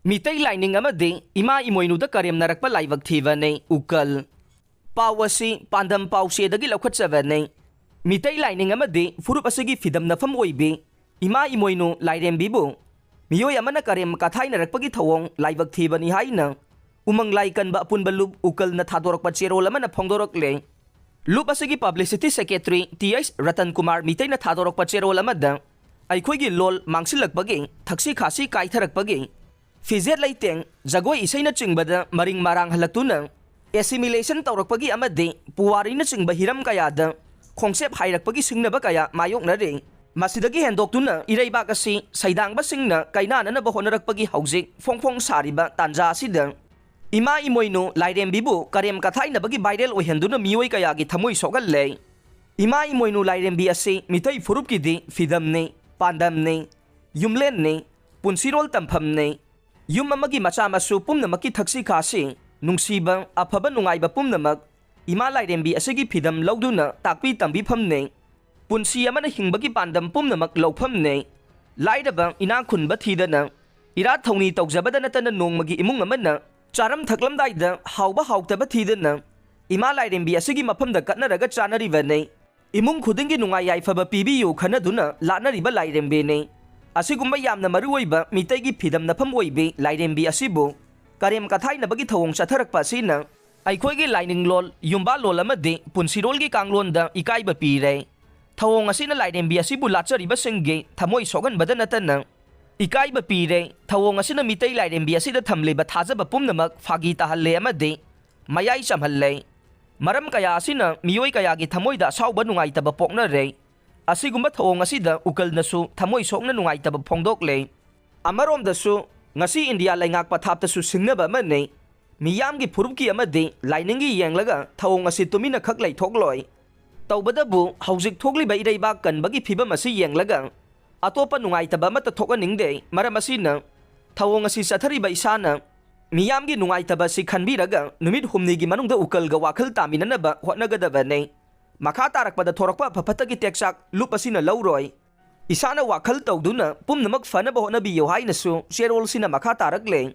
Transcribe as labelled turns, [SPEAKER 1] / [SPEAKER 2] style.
[SPEAKER 1] Meetei Laining Amadi Ima Emoinu da Karemnarakpa Laibak Thibani UKAL Pawasi Pandam Pause dagi Lokhatsavani Meetei Laining Amadi Furup asigi Fidam Nafam Oibi Ima Emoinu Lairembibu Miyoy Amana Karem Kathainarakpagi Thawong Laibak Thibani Haina Umang Laikan ba Apun Balup UKAL na Thadorakpa Chero Lamana Phongdorokle Lup asigi Publicity Secretary T.S. Ratan Kumar Meetei na Thadorakpa Chero Lamada Aikhoigi lol mangsilakpagi thaksi khasi kaitharakpagi Fizet Laiteng Jagoi Isaina Chingbada Maring Marang Halaktuna Assimilation Taurakpagi Amadi Puwarina Chingba Hiram Kayada Konsep Hairakpagi Singnaba Kaya Mayok Nare Masidagi Hendoktuna Iraibakasi Saidangba Singna Kainana na Bahonarakpagi Haujik Fongfong Sariba Tanja Sida Ima Emoinu Lairembibu Karem Kathai na Bagi Viral Ohenduna Miyoy Kayagi Thamoi Sogalle Ima Emoinu Lairembi Asi Meetei Furupkidi Fidamne Pandamne Yumlenne Punsirol Tamphamne Yum amagi macha masu pumnamaki thaksi khasi nungsiba afaba nungaiba pumnamak Ima Lairembi asigi phidam lawduna takpi tambi phamne punsi amana hingbagi pandam pumnamak lawphamne laidaba ina khunba thidana ira thongni tawjabada natana nongmagi imung amana charam thaklamdaida hawba hawtaba thidana Ima Lairembi asigi maphamda katnaraga chanaribane imung khudingi nungai yaifaba pibiyu khanaduna lanariba Lairembi ne Asigumba yamna maruoiba Meetei Phidam Nafam Oibi Lairembi asibu Karem Kathainabagi Thawong Chatharakpa asina Aikhoigi Laining Lol Yumba Lol amadi Punsirolgi Kanglonda Ikaiba pire Thawong asina Lairembi asibu lachariba singgi Thamoi soganbada natana Ikaiba pire Thawong asina Meetei Lairembi asida thamliba thajaba pumnamak phagi tahalle amadi Mayai chamhalle Maram kaya asina miyoy kayagi thamoida asawba nungaitaba poknare Asigumba thawong asida UKAL nasu thamoi sokna nungaitaba phongdokle Amaromdasu ngasi India laingakpa thaptasu singnaba amane miyamgi phurupki amadi laininggi yenglaga thawong asi tumina khak laithokloi tawbadabu haujik thokliba ireibak kanbagi phibam asi yenglaga atopa nungaitaba amata thokaningde maram asina thawong asi sathariba isana miyamgi nungaitaba si khanbiraga numit humnigi manungda UKAL ga wakhal taminanaba hotnagadabane Makha tarakpada thorakpa phafatagi teksak lup asina lauroi Isana wakhal tawduna pumnamak fanaba honabiyo hainasu sherol sina makha tarakle